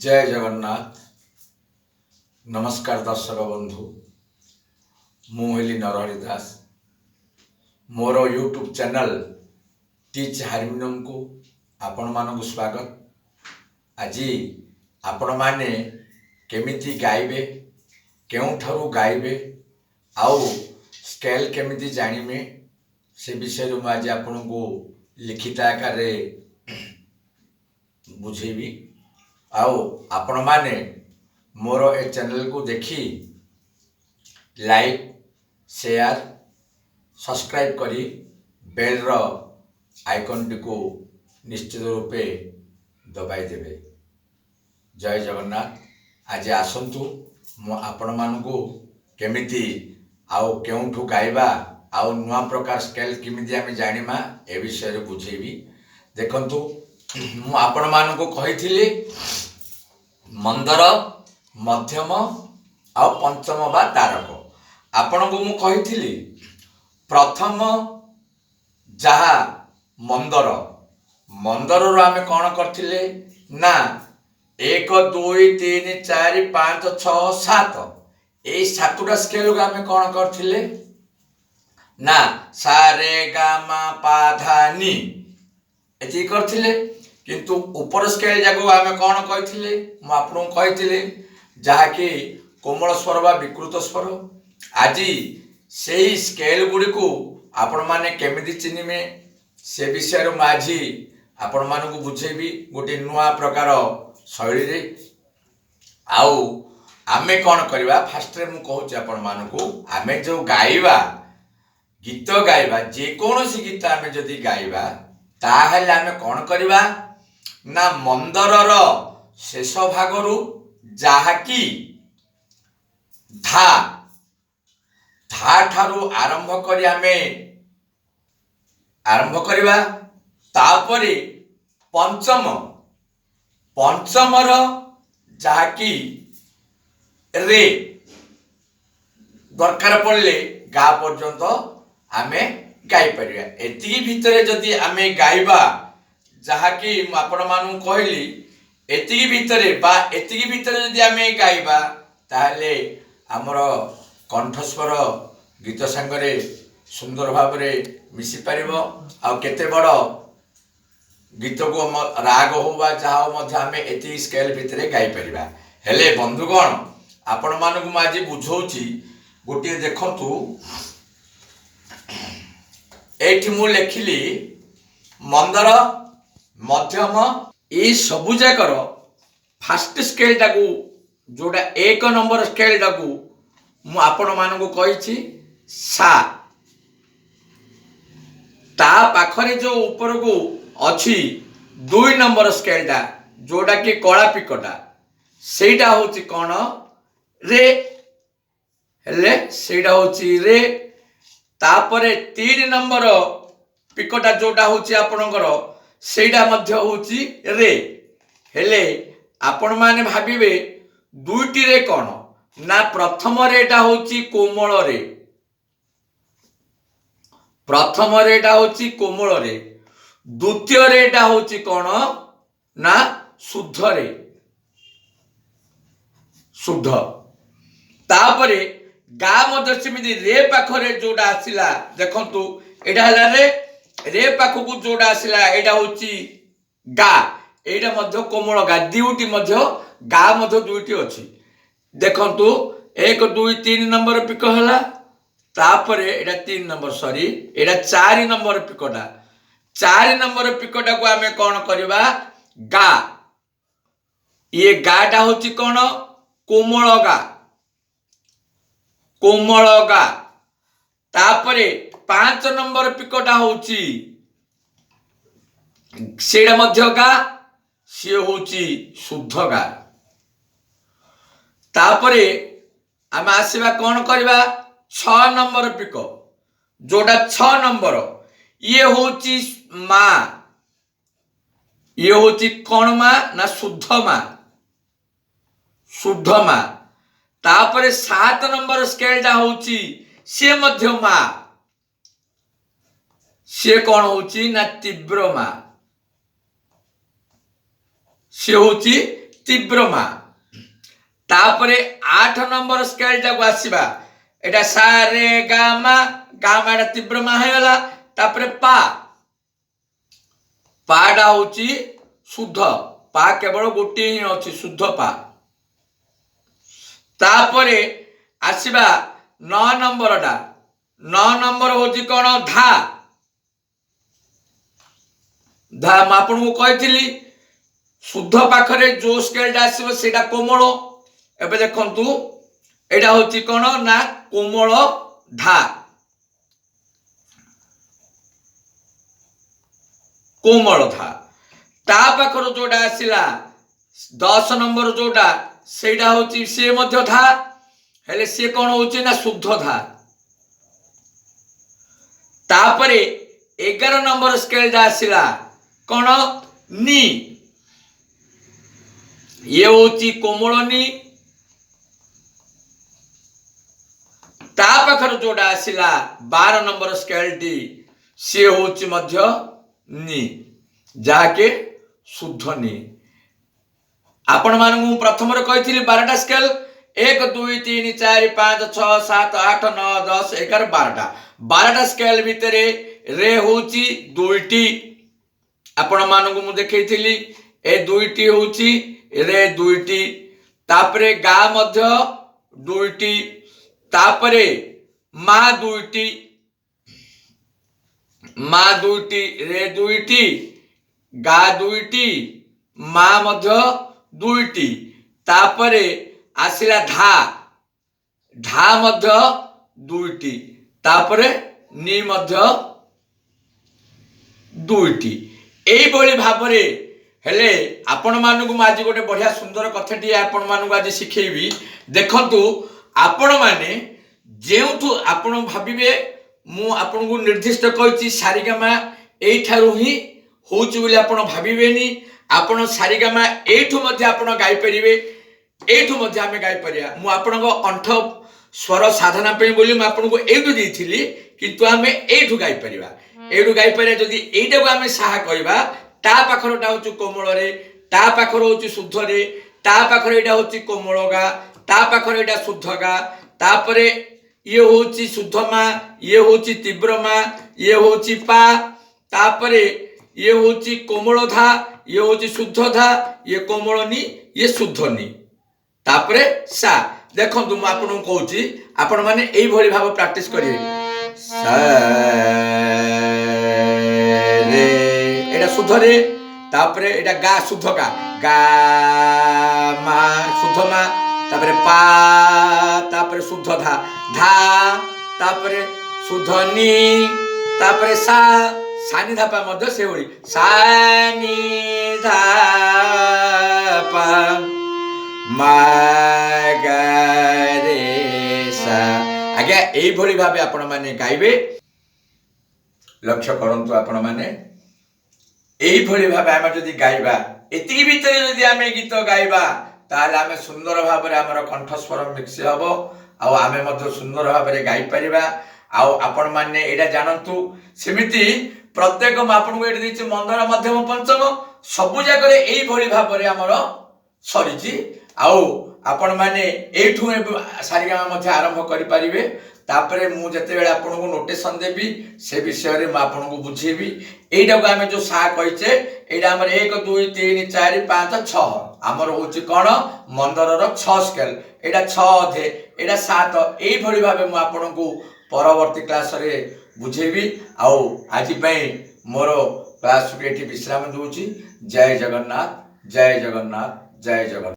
जय जगन्नाथ। नमस्कार दर्शक बंधु, मुझे नरहरि दास। मोर यूट्यूब चैनल टीच हारमोनियम को आपण मानक स्वागत। आज आपण माने केमिति गाइबे, केउठारु गाइबे, आउ स्केल केमिति जानिमे से विषय में आज आपण को लिखित आकार बुझेबी। आउ आपण माने मोर ए चैनल को देखी लाइक शेयर सब्सक्राइब करी बेल रो आइकन टी को निश्चित रूपे दबाई देवे। जय जगन्नाथ। आज आसंतु मु आपण मानकु केमिति आउ केउठु गाइबा आउ नुआ प्रकार स्केल केमिति आमे जानिमा ए विषय रे बुझेबी। देखंतु मु आपण मानकु कहिथिली मंदर मध्यम आउ पंचम बा तारक। आपण को मु कहिथिली प्रथम जहा मंदर मंदर रो आमे कोन करथिले ना 1 2 3 4 5 6 7 ए सातुटा स्केल को आमे कोन करथिले ना सा रे गा मा पा धा नी एति करथिले। किंतु ऊपर स्केल जाको आमे कोन कहिथिले मु आपन कहिथिले जहा कि कोमल स्वर बा विकृत स्वर। आज सेही स्केल गुडी को आपण माने केमिति चिनिमे से विषय रो माझी आपण मानकु बुझेबी गोटे नुआ प्रकार शैली रे। आउ आमे कोन करबा फास्ट रे मु कहूची आपण मानकु आमे जो गाइबा गीत गाइबा जे कोनोसी गीत आमे जदी गाइबा ताहेले आमे कोन करबा ना मंदरर शेष भागरु जहा कि धा धा ठारू आरंभ करी आमे आरंभ करबा। तापरे पंचम पंचमर जहा कि रे दरकार पड़ले गा पर्यंत आमे गाई परिया। एतिकी भितरे जदी आमे गाइबा जहा कि आपण मानु कहली एतिकी भितरे बा एतिकी भितरे जदी आमे गाइबा ताहले हमर कंठस्वर गीत संगरे सुंदर भावरे मिसी परिबो। आ केते बड़ गीत को राग हो बा जहा मध्य आमे एति स्केल भितरे गाई परिबा। हेले बंधुगण आपण मानकु म आज बुझौची गोटे देखंतु एठी मु लेखिली मंदर मध्यम ए सबु जाकर फास्ट स्केल टाकू जोड़ा 1 नंबर स्केल टाकू मु आपण मानकु कहिछि सा। ता पाखरे जो ऊपर को अछि 2 नंबर स्केल टा जोड़ा कि कला पिकटा सेटा होछि कोन रे। हेले सेटा होछि रे। तापरे 3 नंबर पिकटा जोटा होछि आपणकर सेटा मध्य होछि रे। हेले आपण माने भाबिबे दुईटी रे कोन ना प्रथम रेटा होछि कोमल रे। प्रथम रेटा होछि कोमल रे, द्वितीय रेटा होछि कोन ना शुद्ध रे शुद्ध। तापरे गा मध्य सेमिति रे पाखरे जोड़ा आसिला देखंतु एटा हला रे पाखकु जोड़ा आसिला एटा होछि गा। एटा मध्य कोमल गा दुईटी मध्य गा मध्य दुईटी अछि देखंतु 1 2 3 नंबर पिक हला। तापरे एटा 3 नंबर सॉरी एटा 4 नंबर पिकटा 4 नंबर पिकटा को आमे कोन करबा गा। ये गाटा होछि कोन कोमल गा कोमल गा। तापरे 5 नंबर पिकटा होछि सेडा मध्य गा से होछि शुद्ध गा। तापरे आमे आसीबा कोन करबा 6 नंबर पिक जोड़ा 6 नंबर ये होछि मा। ये होछि कोन मा ना शुद्ध मा शुद्ध मा। तापरे 7 नंबर स्केल टा होछि से मध्य मा से कोन होछि ना तीव्र मा से होछि तीव्रमा तापरे 8 नंबर स्केल टाको आसीबा एटा सा रे गा मा एटा तीव्रमा हे गला तापरे पा पाडा होची शुद्ध पा केवल गोटी ही अछि शुद्ध पा तापरे आसीबा 9 नंबर टा 9 नंबर होची कोन धा धा मापन को कहथिली शुद्ध पाखरे जो स्केल टा आसीबो सेटा कोमल एबे देखंतु एटा होची कोन ना कोमल धा कोमल धा ता पाखर जोडा आसीला 10 नंबर जोडा सेटा होची से मध्य धा हेले से कोन होची ना शुद्ध धा तापरे 11 नंबर स्केल दा आसीला कोन नी ये होची कोमल नी ता पाखर जोडा आसीला 12 नंबर स्केल टी से होची मध्य नी जाके शुद्ध नी आपण मानू प्रथम कही 12टा स्केल 1 2 3 4 5 6 7 8 9 10 11 12टा स्केल भितर रे होची दुईटी आपण मानू मु देखैथिली ए दुईटी होची रे दुईटी तापरे गा मध्य दुईटी तापरे मा दुईटी रे दुईटी गा दुईटी मा मध्य दुईटी तापरे आसिला धा मध्य दुईटी तापरे नी मध्य दुईटी एई बोली भाबरे हेले आपण मानू आज गोटे बढ़िया सुंदर कथाटी आपण मानू आज शिखेबी देखंतु आपण माने जेउठु आपण भाबिबे मु आपण को निर्दिष्ट कहिछि सारिगामा एठारु ही होउछि बोली आपण भाबिबेनी आपण सारिगामा एठु मध्ये आपण गाई परिबे एठु मध्ये आमे गाई परिया मु आपण को कंठ स्वर साधना पे बोली मु आपण को एठु देइथिली किंतु आमे एठु गाई परिबा एठु गाई परिया जदी एटा को आमे साहा कहिबा ता पाखरटा होछु कोमल रे ता पाखर होछु शुद्ध रे ता पाखर एटा होछु कोमल गा ता पाखर एटा शुद्ध गा तापरे ये होची शुद्धमा ये होची तीव्रमा ये होची पा तापरे ये होची कोमल धा ये होची शुद्ध धा ये कोमल नी ये शुद्ध नी तापरे सा देखंतु मु आपन कहूची आपण माने एई भली भाव प्रैक्टिस करिवे सा रे एटा शुद्ध रे तापरे एटा गा शुद्ध गा मा शुद्ध मा तापरे पा तापरे शुद्ध धा तापरे शुद्ध नी तापरे सा सानी धापा मध्य से होई सानी धापा मा गा रे सा आगे एई भली भाबे आपण माने गाइबे लक्ष्य करंतु आपण माने एई भली भाबे हम जदी गाइबा एति भीतर जदी आमे गीत गाइबा ताले आमे सुंदर भाबरे हमर कंठ स्वर मिक्स हबो आ आमे मध्य सुंदर भाबरे गाइ परिबा आ आपण माने एटा जानंतु सेमिति प्रत्येक आपण को एटा दिछि मंदर मध्यम पंचम सबु जागरे एई भली भाबरे हमर सरीची आ आपण माने एठु सारिगामा मध्य आरंभ करि परिबे तापरे मु जते बेला आपण को नोटेशन देबी से विषय रे म आपण को बुझेबी एटा को आमे जो सा कहिचे एटा हमर 1 2 3 4 5 6 हमर होची कोन मंदर रो 6 स्केल एटा 6 अधे एटा 7 एई भली भाबे मु आपण को परवर्ती क्लास रे बुझेबी आ आज पई मोर क्लास रे एठी विश्राम दूची जय जगन्नाथ जय जगन्नाथ जय जगन्नाथ।